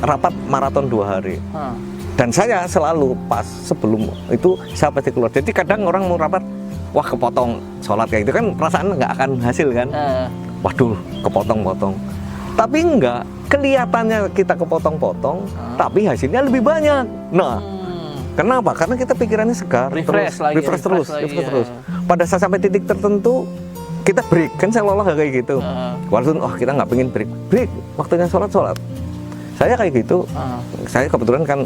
rapat maraton 2 hari. Dan saya selalu pas sebelum itu saya pasti keluar. Jadi kadang orang mau rapat, wah kepotong sholat kayak gitu kan perasaan nggak akan hasil kan. Waduh kepotong-potong. Tapi enggak, kelihatannya kita kepotong-potong, tapi hasilnya lebih banyak. Nah, kenapa? Karena kita pikirannya segar, refresh terus. Pada saat sampai titik tertentu, kita break, kan seolah-olah kayak gitu. Walaupun, oh kita nggak pengen break, waktunya sholat. Saya kayak gitu, saya kebetulan kan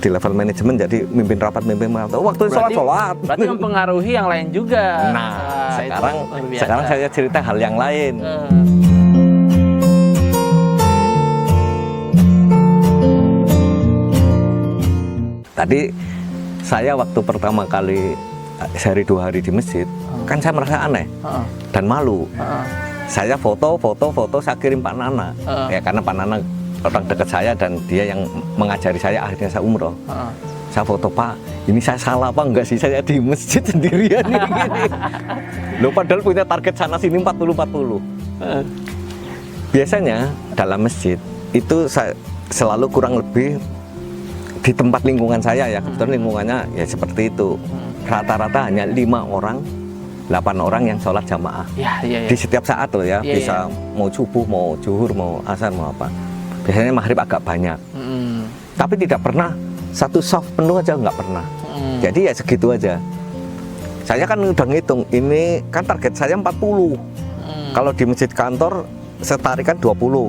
di level manajemen, jadi mimpin rapat, waktu sholat. Berarti mempengaruhi yang lain juga. Nah, sekarang saya cerita hal yang lain. Tadi saya waktu pertama kali sehari 2 hari di masjid, kan saya merasa aneh dan malu. Saya foto, saya kirim Pak Nana, ya karena Pak Nana orang dekat saya dan dia yang mengajari saya, akhirnya saya umroh. Saya foto, Pak, ini saya salah apa enggak sih saya di masjid sendirian ini gini. Loh padahal punya target sana sini 40-40. Biasanya dalam masjid itu saya selalu kurang lebih di tempat lingkungan saya ya, kebetulan lingkungannya ya seperti itu. Rata-rata hanya 5 orang, 8 orang yang sholat jamaah. Di setiap saat loh ya, bisa mau subuh, mau zuhur, mau asar, mau apa. Biasanya maghrib agak banyak, tapi tidak pernah satu shaf penuh aja, nggak pernah. Jadi ya segitu aja. Saya kan udah ngitung, ini kan target saya 40. Kalau di masjid kantor setarikan 20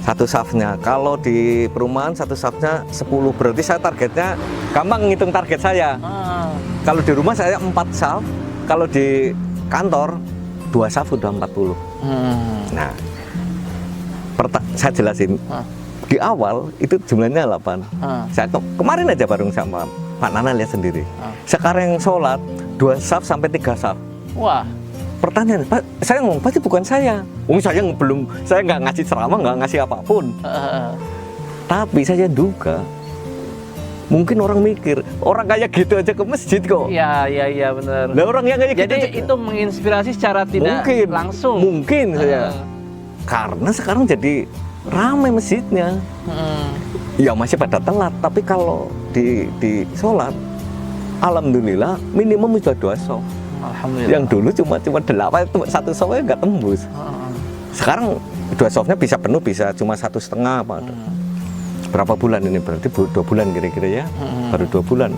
satu shafnya. Kalau di perumahan satu shafnya 10. Berarti saya targetnya gampang ngitung target saya. Kalau di rumah saya 4 shaf, kalau di kantor 2 shaf udah 40. Nah, saya jelasin, di awal itu jumlahnya 8. Saya kemarin aja bareng sama Pak Nana lihat sendiri. Sekarang yang sholat 2 shaf sampai 3 shaf. Wah. Pertanyaan, Pak, saya ngomong pasti bukan saya. Saya nggak ngasih ceramah, nggak ngasih apapun. Tapi saya duga, mungkin orang mikir, orang kayak gitu aja ke masjid kok. Iya benar. Lah orang yang kayak jadi gitu itu menginspirasi secara tidak langsung. Mungkin saya. Karena sekarang jadi ramai masjidnya. Ya masih pada telat, tapi kalau di sholat, alhamdulillah minimum sudah 2 shaf. Alhamdulillah. Yang dulu cuma 8, satu shafnya nggak tembus. Sekarang 2 shafnya bisa penuh, bisa cuma 1,5 apa. Berapa bulan ini? Berarti 2 bulan kira-kira ya. Baru 2 bulan.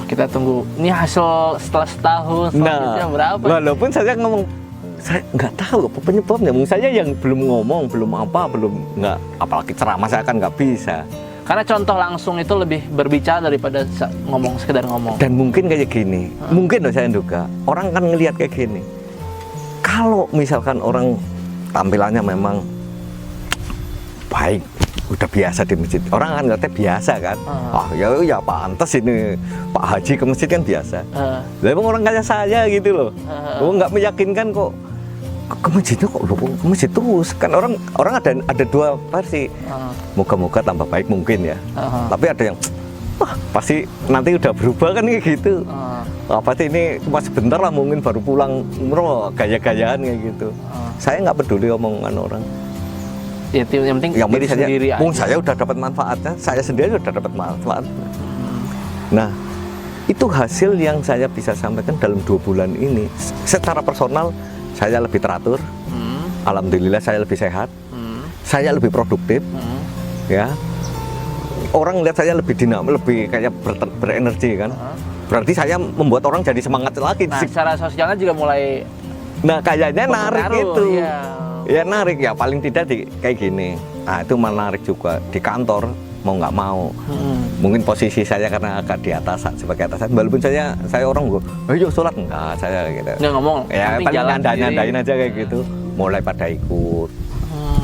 Kita tunggu. Ini hasil setelah setahun, selanjutnya berapa? Walaupun saya ngomong, saya nggak tahu apa penyebabnya. Saya yang belum ngomong, nggak. Apalagi ceramah saya kan nggak bisa. Karena contoh langsung itu lebih berbicara daripada sekedar ngomong. Dan mungkin kayak gini, mungkin loh saya duga, orang kan ngelihat kayak gini. Kalau misalkan orang tampilannya memang baik, udah biasa di masjid, orang kan ngeliatnya biasa kan. Ya pantas ini Pak Haji ke masjid kan biasa. Emang orang kayak saya gitu loh, nggak meyakinkan kok. Ke masjidnya kok ke masjid terus kan, orang ada 2 versi. Moga-moga tambah baik mungkin ya. Tapi ada yang pasti nanti udah berubah kan kayak gitu. Pasti ini cuma sebentar lah, mungkin baru pulang umroh, gaya-gayaan kayak gitu. Saya nggak peduli omongan orang. Ya yang penting diri sendiri aja. Saya udah dapat manfaatnya, saya sendiri udah dapat manfaat. Nah, itu hasil yang saya bisa sampaikan dalam 2 bulan ini. Secara personal saya lebih teratur, alhamdulillah saya lebih sehat, saya lebih produktif, ya. Orang lihat saya lebih dinamis, lebih kayak berenergi kan. Berarti saya membuat orang jadi semangat lagi. Nah, secara sosialnya juga mulai. Nah, kayaknya narik itu. Iya. Ya narik ya, paling tidak kayak gini. Nah, itu menarik juga di kantor. Mau nggak mau, mungkin posisi saya karena agak di atas, sebagai atasan, walaupun saya orang gue, ayo sholat enggak, saya gitu. Nggak ngomong, ya paling nyandain aja kayak gitu, mulai pada ikut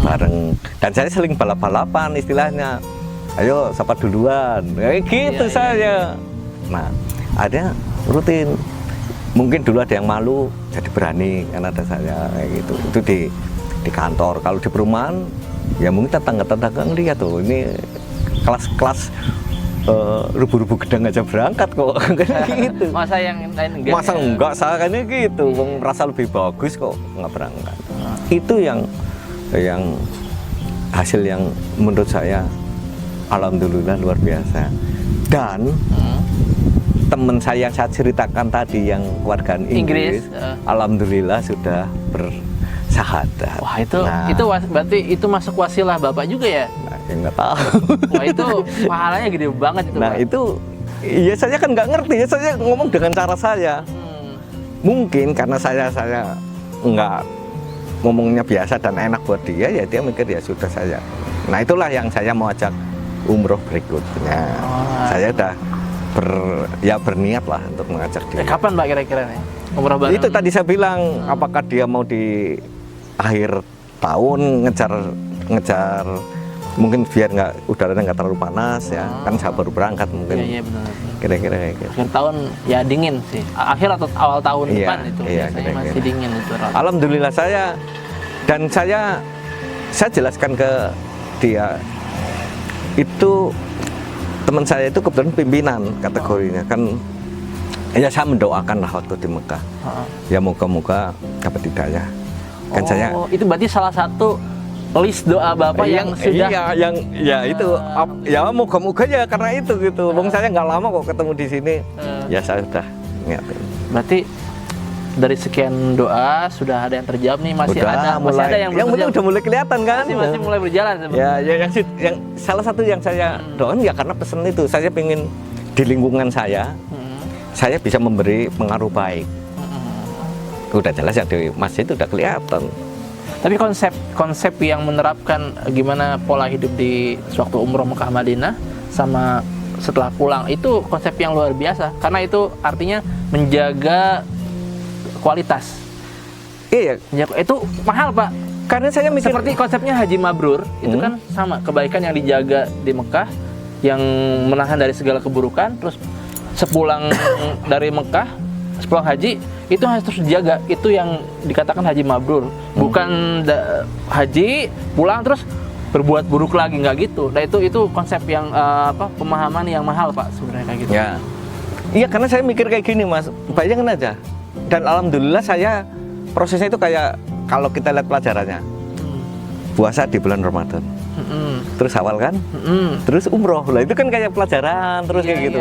bareng, dan saya sering balap-balapan istilahnya, ayo siapa duluan, kayak gitu saya. Nah, ada rutin, mungkin dulu ada yang malu, jadi berani karena ada saya kayak gitu. Itu di kantor. Kalau di perumahan, ya mungkin tetangga-tetangga ngeliat tuh ini kelas rubuh-rubuh gedang aja berangkat kok gitu. Masa yang lain enggak? Masa enggak, saya kan gitu, merasa lebih bagus kok nggak berangkat. Itu yang hasil yang menurut saya alhamdulillah luar biasa. Dan teman saya yang saya ceritakan tadi yang keluarga Inggris, alhamdulillah sudah bersahadat. Wah, itu berarti itu masuk wasilah Bapak juga ya? Nah, ya nggak tahu. Wah, itu pahalanya gede banget itu, Nah Pak. itu, ya saya kan nggak ngerti, ya saya ngomong dengan cara saya. Mungkin karena saya nggak ngomongnya biasa dan enak buat dia, ya dia mikir ya sudah saya. Nah itulah yang saya mau ajak umroh berikutnya. Saya udah berniat lah untuk mengajak dia. Kapan Pak kira-kira nih umroh bareng? Itu tadi saya bilang, apakah dia mau di akhir tahun ngejar mungkin biar nggak udaranya nggak terlalu panas ya, kan saya baru berangkat mungkin. Iya benar. Kira-kira kayak gitu. Akhir tahun ya dingin sih. Akhir atau awal tahun Iya, depan itu iya, biasanya kira-kira. masih dingin itu. Alhamdulillah saya jelaskan ke dia, itu teman saya itu kebetulan pimpinan kategorinya kan, ya saya mendoakan lah waktu di Mekah, ya moga-moga dapat hidayah. Kan saya itu berarti salah satu list doa Bapak yang sudah itu ya moga-moga ya karena itu gitu. Wong saya nggak lama kok ketemu di sini, ya saya sudah niatin. Berarti dari sekian doa sudah ada yang terjawab nih, masih ada yang belum terjawab. udah mulai kelihatan kan? Masih mulai berjalan sebenarnya. Ya, yang salah satu yang saya doain ya karena pesan itu, saya pengen di lingkungan saya bisa memberi pengaruh baik. Udah jelas ya di masjid itu udah kelihatan. Tapi konsep yang menerapkan gimana pola hidup di sewaktu umroh Mekah Madinah sama setelah pulang itu konsep yang luar biasa, karena itu artinya menjaga kualitas. Iya, Itu mahal Pak. karena saya mikir Seperti konsepnya Haji Mabrur itu kan sama, kebaikan yang dijaga di Mekah yang menahan dari segala keburukan, terus sepulang dari Mekah, sepulang haji itu harus terus dijaga. Itu yang dikatakan Haji Mabrur, bukan haji pulang terus berbuat buruk lagi, nggak gitu. Nah itu konsep yang pemahaman yang mahal Pak sebenarnya kayak gitu. ya. Iya, karena saya mikir kayak gini Mas, bayangin aja. Dan alhamdulillah saya prosesnya itu kayak kalau kita lihat pelajarannya, puasa di bulan Ramadan, terus awal kan, terus umroh lah, itu kan kayak pelajaran terus kayak gitu.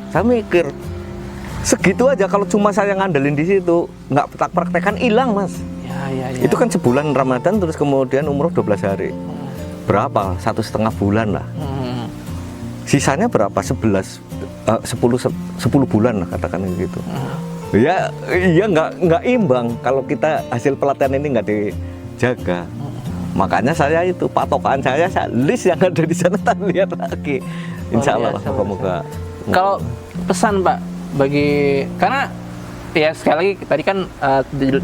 Saya mikir segitu aja, kalau cuma saya ngandelin di situ, nggak tak praktekkan, hilang Mas. Itu kan sebulan Ramadan terus kemudian umroh 12 hari, berapa? 1,5 bulan lah. Sisanya berapa? 10 bulan lah katakan gitu. Ya, iya nggak imbang kalau kita hasil pelatihan ini nggak dijaga. Makanya saya itu patokan saya list yang ada di sana, tak lihat lagi. Insya Allah, moga-moga. Kalau pesan Pak bagi, karena ya sekali lagi tadi kan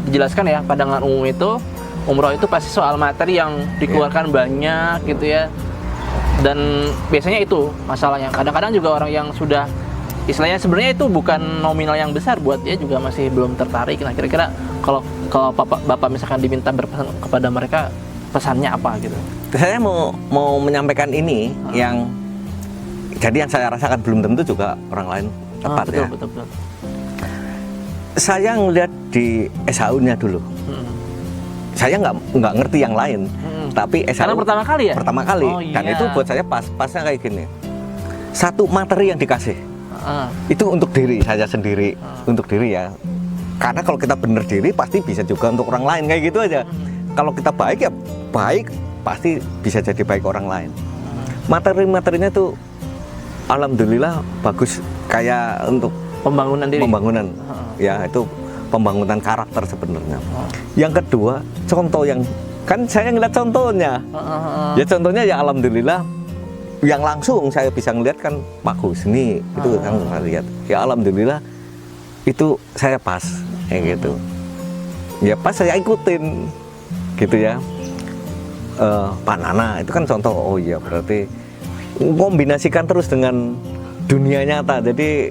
dijelaskan ya, pandangan umum itu umroh itu pasti soal materi yang dikeluarkan banyak gitu ya. Dan biasanya itu masalahnya. Kadang-kadang juga orang yang sudah istilahnya sebenarnya itu bukan nominal yang besar, buat dia juga masih belum tertarik. Nah kira-kira kalau Bapak misalkan diminta berpesan kepada mereka, pesannya apa gitu? Saya mau menyampaikan ini yang jadi yang saya rasakan belum tentu juga orang lain tepat ya. Betul. Saya ngeliat di SHU-nya dulu. Saya nggak ngerti yang lain, tapi SHU karena pertama kali ya? Pertama kali. Oh, iya. Dan itu buat saya pasnya kayak gini. Satu materi yang dikasih. Itu untuk diri saya sendiri, untuk diri ya. Karena kalau kita bener diri pasti bisa juga untuk orang lain, kayak gitu aja. Kalau kita baik ya baik, pasti bisa jadi baik orang lain. Materi-materinya tuh alhamdulillah bagus, kayak untuk Pembangunan diri. Ya itu pembangunan karakter sebenarnya. Yang kedua, contoh yang kan saya ngeliat contohnya. Ya contohnya ya alhamdulillah yang langsung saya bisa ngeliat kan bagus nih, itu kan saya lihat. Ya alhamdulillah itu saya pas kayak gitu. Ya pas saya ikutin gitu ya. Pak Nana itu kan contoh, oh iya berarti kombinasikan terus dengan dunia nyata. Jadi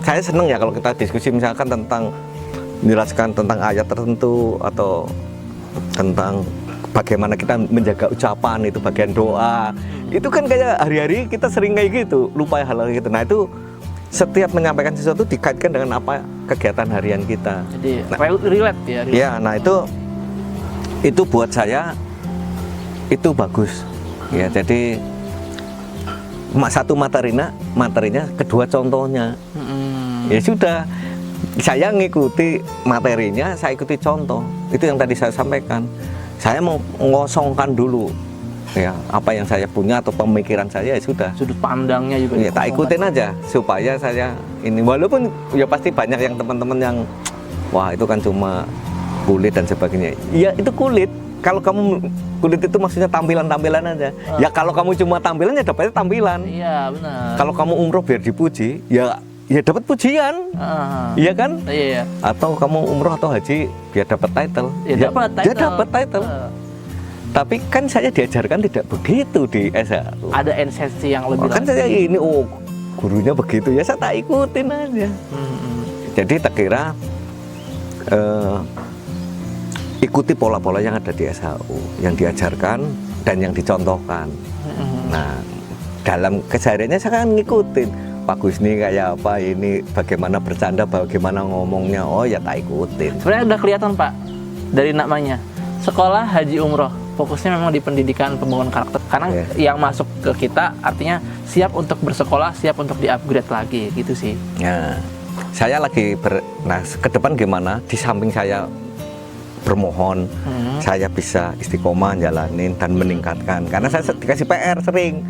saya seneng ya kalau kita diskusi misalkan tentang menjelaskan tentang ayat tertentu atau tentang bagaimana kita menjaga ucapan, itu bagian doa. Itu kan kayak hari-hari kita sering kayak gitu, lupa hal-hal gitu. Nah itu setiap menyampaikan sesuatu dikaitkan dengan apa kegiatan harian kita. Jadi relate ya. Ya, nah itu buat saya itu bagus. Ya, jadi satu materinya, kedua contohnya. Mm-mm. Ya sudah, saya ngikuti materinya, saya ikuti contoh. Itu yang tadi saya sampaikan. Saya mau mengosongkan dulu ya apa yang saya punya atau pemikiran saya, ya sudah. Sudut pandangnya juga. Ya tak ikutin aja supaya saya ini, walaupun ya pasti banyak yang teman-teman yang wah itu kan cuma kulit dan sebagainya. Ya itu kulit. Kalau kamu kulit itu maksudnya tampilan-tampilan aja. Ya kalau kamu cuma tampilan ya dapatnya tampilan. Iya benar. Kalau kamu umroh biar dipuji, ya dapat pujian. Iya kan? Iya. Atau kamu umroh atau haji biar dapat title. Ya, dapat title. Ya dapat title. Tapi kan saya diajarkan tidak begitu di SHU. Ada esensi yang lebih Kan saya ini gurunya begitu ya saya tak ikutin aja. Jadi tak kira ikuti pola-pola yang ada di SHU, yang diajarkan dan yang dicontohkan. Nah, dalam kesehariannya saya kan ngikutin. Pak Gusni kayak apa, ini bagaimana bercanda, bagaimana ngomongnya, oh ya tak ikutin. Sebenarnya udah kelihatan Pak dari namanya. Sekolah Haji Umroh, fokusnya memang di pendidikan pembangunan karakter. Karena yang masuk ke kita artinya siap untuk bersekolah, siap untuk di-upgrade lagi, gitu sih. Nah, saya lagi nah ke depan gimana? Di samping saya bermohon, saya bisa istiqomah jalanin dan meningkatkan. Karena saya dikasih PR sering.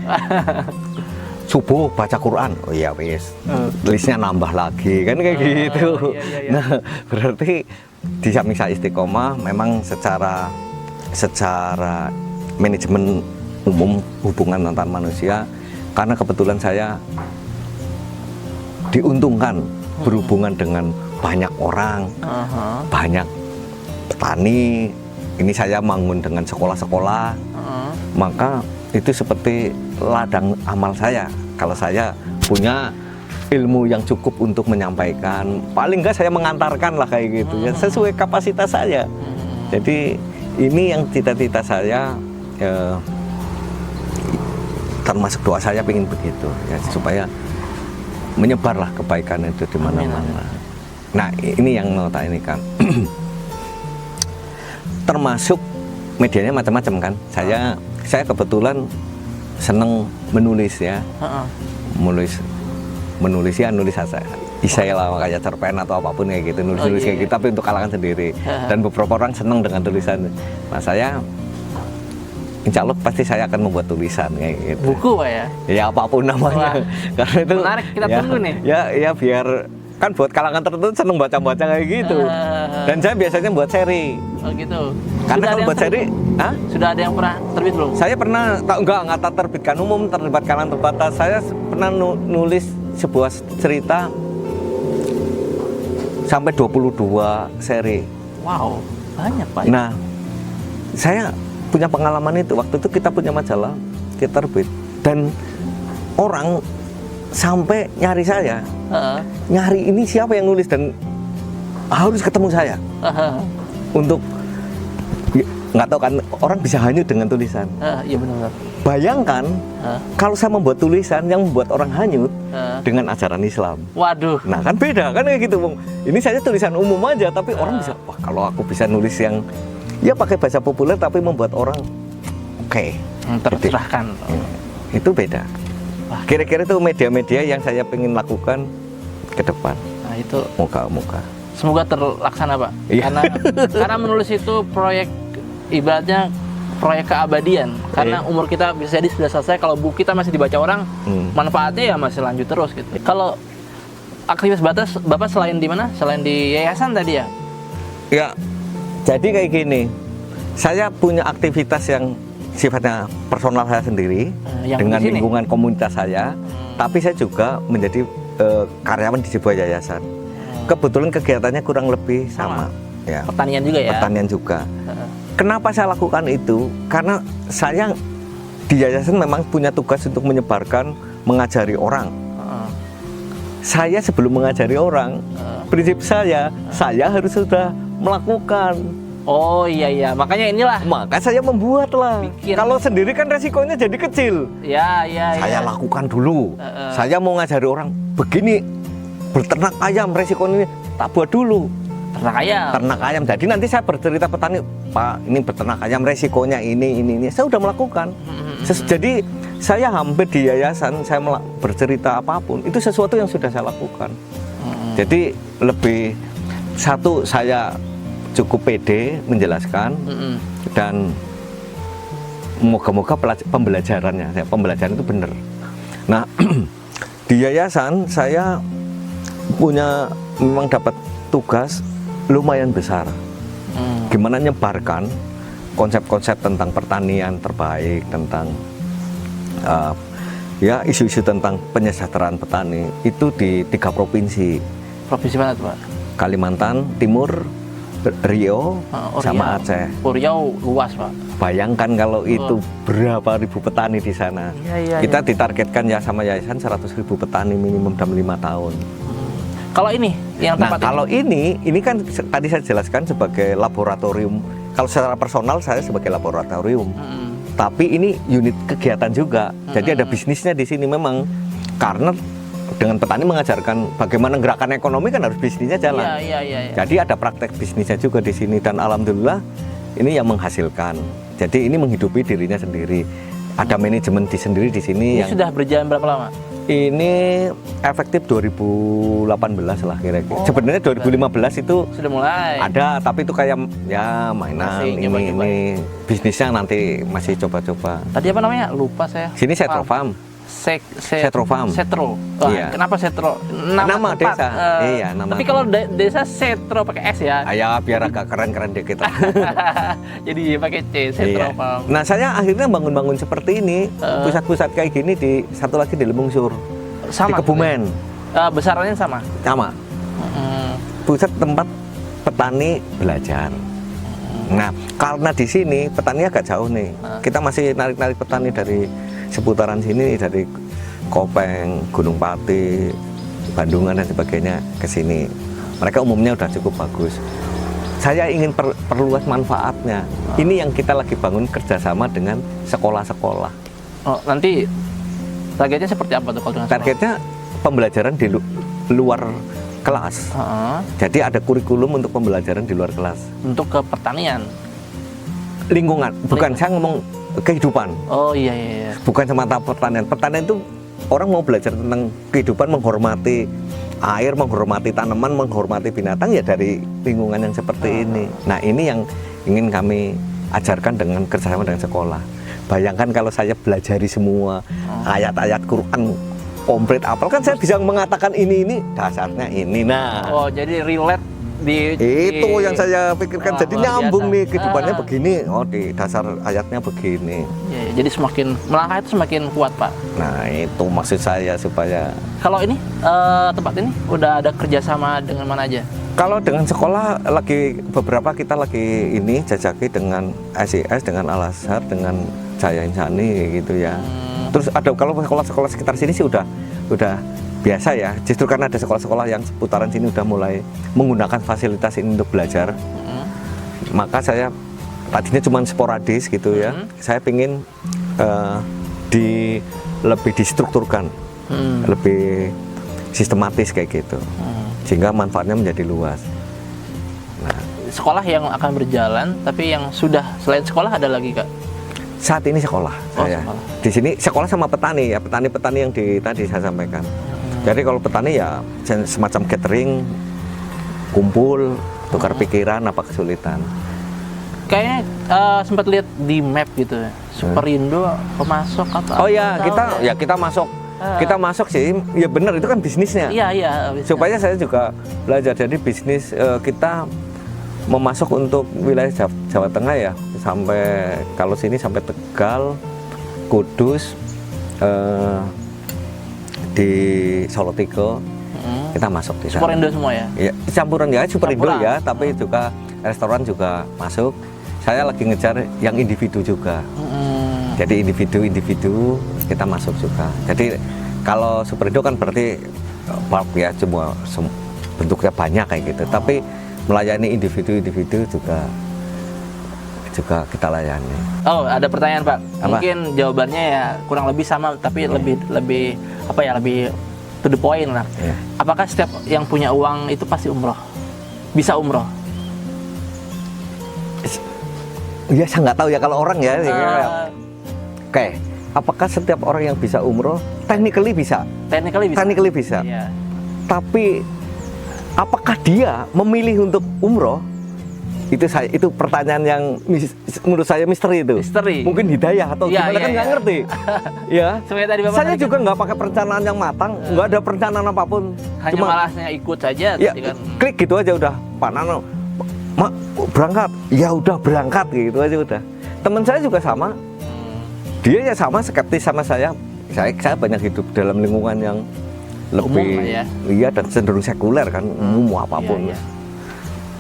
Subuh baca Quran, oh iya wis, listnya nambah lagi kan kayak gitu. Iya. Nah berarti di samping saya istiqomah, memang secara manajemen umum hubungan antar manusia, karena kebetulan saya diuntungkan berhubungan dengan banyak orang, banyak petani. Ini saya bangun dengan sekolah-sekolah, maka itu seperti ladang amal saya. Kalau saya punya ilmu yang cukup untuk menyampaikan, paling enggak saya mengantarkan lah kayak gitu ya, sesuai kapasitas saya. Jadi ini yang cita-cita saya, termasuk doa saya pengen begitu ya, supaya menyebarlah kebaikan itu di mana-mana. Nah ini yang mau tak ini kan. Termasuk medianya macam-macam kan. Saya kebetulan seneng menulis ya, menulis aja. Istilah kayak cerpen atau apapun kayak gitu, nulis kayak gitu, tapi untuk kalangan sendiri. Dan beberapa orang seneng dengan tulisan. Nah saya, insya Allah pasti saya akan membuat tulisan kayak gitu. Buku Pak ya? Ya apapun namanya. Karena itu menarik, kita tunggu nih. Ya biar kan buat kalangan tertentu seneng baca-baca kayak gitu. Dan saya biasanya buat seri. Oh gitu. Karena kalau buat seri, sudah ada yang pernah terbit belum? Saya pernah, enggak terbitkan umum, terlibat kalangan terbatas. Saya pernah nulis sebuah cerita sampai 22 seri. Wow, banyak Pak. Nah, saya punya pengalaman itu. Waktu itu kita punya majalah, kita terbit. Dan orang sampai nyari saya, nyari ini siapa yang nulis dan harus ketemu saya. Untuk nggak tahu kan, orang bisa hanyut dengan tulisan. Iya benar. Bayangkan kalau saya membuat tulisan yang membuat orang hanyut dengan ajaran Islam. Waduh. Nah kan beda kan kayak gitu, Bung. Ini saya tulisan umum aja, tapi orang bisa, wah kalau aku bisa nulis yang ya pakai bahasa populer tapi membuat orang tercerahkan. Itu beda. Kira-kira itu media-media yang saya ingin lakukan ke depan. Nah itu. Moga-moga. Semoga terlaksana Pak. Iya. Karena menulis itu proyek, ibaratnya proyek keabadian. Karena umur kita bisa jadi sudah selesai, kalau buku kita masih dibaca orang, manfaatnya ya masih lanjut terus gitu. Kalau aktivitas Bapak selain di mana? Selain di yayasan tadi ya? Ya, jadi kayak gini. Saya punya aktivitas yang sifatnya personal saya sendiri dengan lingkungan komunitas saya, tapi saya juga menjadi karyawan di sebuah yayasan. Kebetulan kegiatannya kurang lebih sama. Ya. Pertanian juga ya? Pertanian juga. Kenapa saya lakukan itu? Karena saya di yayasan memang punya tugas untuk menyebarkan, mengajari orang. Saya sebelum mengajari orang, prinsip saya harus sudah melakukan. Oh iya, makanya inilah. Maka saya membuat lah. Kalau sendiri kan resikonya jadi kecil. Ya. Saya lakukan dulu. Saya mau ngajari orang begini, berternak ayam resikonya tak buat dulu. Ternak ayam. Jadi nanti saya bercerita petani, Pak, ini beternak ayam resikonya ini. Saya udah melakukan. Jadi saya hampir di yayasan, saya bercerita apapun, itu sesuatu yang sudah saya lakukan. Jadi lebih satu, saya cukup pede menjelaskan, dan moga-moga pembelajaran itu benar. Nah, di yayasan saya memang dapat tugas lumayan besar. Gimana nyebarkan konsep-konsep tentang pertanian terbaik, tentang ya isu-isu tentang penyejahteraan petani itu di 3 provinsi. Provinsi mana tuh Pak? Kalimantan Timur, Riau, sama Riau. Aceh. Riau luas Pak. Bayangkan kalau itu berapa ribu petani di sana. Kita ditargetkan ya sama yayasan 100.000 petani minimum dalam 5 tahun. Kalau ini yang tempat kalau ini kan tadi saya jelaskan sebagai laboratorium. Kalau secara personal saya sebagai laboratorium. Tapi ini unit kegiatan juga. Jadi ada bisnisnya di sini memang, karena dengan petani mengajarkan bagaimana gerakan ekonomi kan harus bisnisnya jalan. Iya. Jadi ada praktek bisnisnya juga di sini, dan alhamdulillah ini yang menghasilkan. Jadi ini menghidupi dirinya sendiri. Ada manajemen sendiri di sini. Ini sudah berjalan berapa lama? Ini efektif 2018 lah kira-kira. Sebenarnya 2015 itu sudah mulai ada, tapi itu kayak ya mainan. Masih ini bisnisnya nanti masih coba-coba. Tadi apa namanya? Lupa saya. Sini Setro Farm. Setro Farm. Setro. Iya. Kenapa Setro? Nama tempat. desa. Iya, nama. Tapi kalau desa Setro pakai S ya. Ya biar agak keren-keren dikit. Jadi pakai C, Setro Farm. Nah, saya akhirnya bangun-bangun seperti ini, pusat-pusat kayak gini di satu lagi di Lembungsur. Sama. Di Kebumen. Besarannya sama. Sama. Pusat tempat petani belajar. Nah, karena di sini petani agak jauh nih. Kita masih narik-narik petani dari seputaran sini, dari Kopeng, Gunung Pati, Bandungan dan sebagainya ke sini. Mereka umumnya udah cukup bagus. Saya ingin perluas manfaatnya. Ini yang kita lagi bangun kerjasama dengan sekolah-sekolah. Oh, nanti targetnya seperti apa tuh kalau dengan targetnya pembelajaran di luar kelas. Jadi ada kurikulum untuk pembelajaran di luar kelas. Untuk ke pertanian, lingkungan. Bukan, saya ngomong kehidupan. Oh iya. Bukan semata pertanian. Pertanian itu orang mau belajar tentang kehidupan, menghormati air, menghormati tanaman, menghormati binatang ya dari lingkungan yang seperti ini. Nah, ini yang ingin kami ajarkan dengan kerjasama dengan sekolah. Bayangkan kalau saya belajari semua ayat-ayat Quran komplit apal, kan saya bisa mengatakan ini dasarnya ini. Nah, jadi relate itu yang saya pikirkan. Jadi nyambung biasa. nih kehidupannya begini. Oh, di dasar ayatnya begini. Ya, jadi semakin melangkah itu semakin kuat Pak. Nah, itu maksud saya supaya. Kalau ini tempat ini udah ada kerjasama dengan mana aja? Kalau dengan sekolah beberapa kita lagi ini jajaki dengan SIS, dengan Al Azhar, dengan Jaya Insani gitu ya. Terus ada kalau sekolah-sekolah sekitar sini sih udah biasa ya. Justru karena ada sekolah-sekolah yang seputaran sini udah mulai menggunakan fasilitas ini untuk belajar. Maka saya tadinya cuma sporadis gitu ya. Saya pingin lebih distrukturkan, lebih sistematis kayak gitu, sehingga manfaatnya menjadi luas. Nah, sekolah yang akan berjalan, tapi yang sudah selain sekolah ada lagi Kak? Saat ini sekolah. Sekolah. Di sini sekolah sama petani ya, petani-petani yang tadi saya sampaikan. Jadi kalau petani ya semacam catering, kumpul, tukar pikiran apa kesulitan. Kayaknya sempat lihat di map gitu ya, Superindo pemasok atau kita masuk. Kita masuk sih, ya benar itu kan bisnisnya. Iya. Supaya saya juga belajar, jadi bisnis kita memasok untuk wilayah Jawa Tengah ya, sampai kalau sini sampai Tegal, Kudus, di Solo Tigo, kita masuk di sana. Superindo semua ya? Iya, campuran ya, Superindo ya, tapi juga restoran juga masuk. Saya lagi ngejar yang individu juga. Jadi individu kita masuk juga. Jadi kalau Superindo kan berarti bulk ya, semua bentuknya banyak kayak gitu. Tapi melayani individu juga kita layani. Oh, ada pertanyaan Pak. Apa? Mungkin jawabannya ya kurang lebih sama, tapi lebih to the point lah. Yeah. Apakah setiap yang punya uang itu pasti umroh? Bisa umroh? Ya saya nggak tahu ya kalau orang ya. Oke, apakah setiap orang yang bisa umroh technically bisa? Technically bisa. Iya. Tapi apakah dia memilih untuk umroh? Itu pertanyaan yang menurut saya misteri itu. Misteri. Mungkin hidayah atau Iya, gimana iya, kan nggak iya. ngerti. Ya. Sebenarnya tadi Bapak Saya tadi juga nggak pakai perencanaan yang matang, nggak ada perencanaan apapun. hanya malasnya ikut saja ya, tadi kan. klik gitu aja udah. Pak Nano, berangkat. Ya udah berangkat gitu aja udah. Teman saya juga sama. Dia ya sama skeptis sama saya. Saya banyak hidup dalam lingkungan yang lebih Umum lah ya. iya dan cenderung sekuler kan, umum apapun. Iya, iya.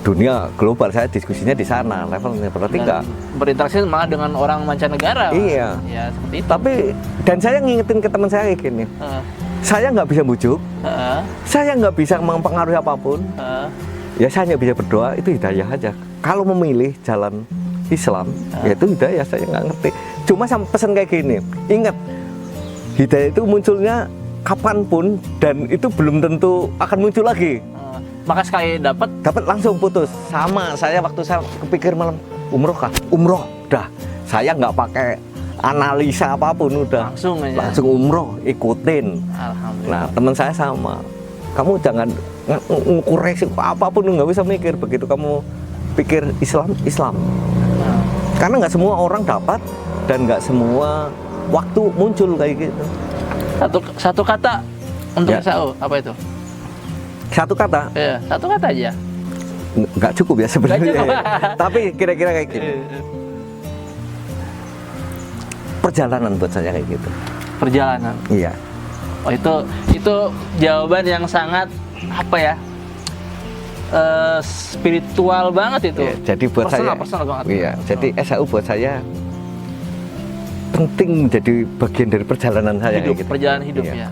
Dunia global saya diskusinya di sana levelnya, berarti Dan enggak. berinteraksi malah dengan orang mancanegara. Iya. Ya seperti itu. Tapi dan saya ngingetin ke teman saya kayak gini, saya nggak bisa bujuk, saya nggak bisa mempengaruhi apapun. Ya saya hanya bisa berdoa, itu hidayah aja. Kalau memilih jalan Islam, ya itu hidayah, saya nggak ngerti. Cuma sama pesan kayak gini, ingat hidayah itu munculnya kapanpun dan itu belum tentu akan muncul lagi. Maka sekali dapat Langsung putus. Sama saya waktu saya kepikir malam umroh kah? Umroh, dah. Saya nggak pakai analisa apapun, udah langsung aja. langsung umroh, ikutin. Alhamdulillah. Nah teman saya sama, kamu jangan ngukur resiko apapun, nggak bisa mikir. Begitu kamu pikir Islam. Karena nggak semua orang dapat dan nggak semua waktu muncul kayak gitu. Satu kata untuk Ya. SAO, apa itu? Satu kata Iya, satu kata aja. nggak cukup ya sebenarnya. Nggak cukup. Tapi kira-kira kayak gini. Perjalanan buat saya kayak gitu. Perjalanan. Iya. Oh itu jawaban yang sangat apa ya? Spiritual banget itu. Iya, jadi buat personal banget. Iya. Jadi SAU buat saya penting menjadi bagian dari perjalanan saya Hidup, kayak gitu. perjalanan hidup Iya. ya.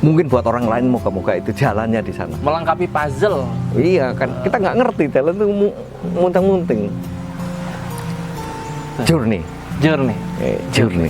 Mungkin buat orang lain moga-moga itu jalannya di sana. Melengkapi puzzle. Iya kan, kita nggak ngerti jalan itu muntang-munting. Journey. Journey. Journey.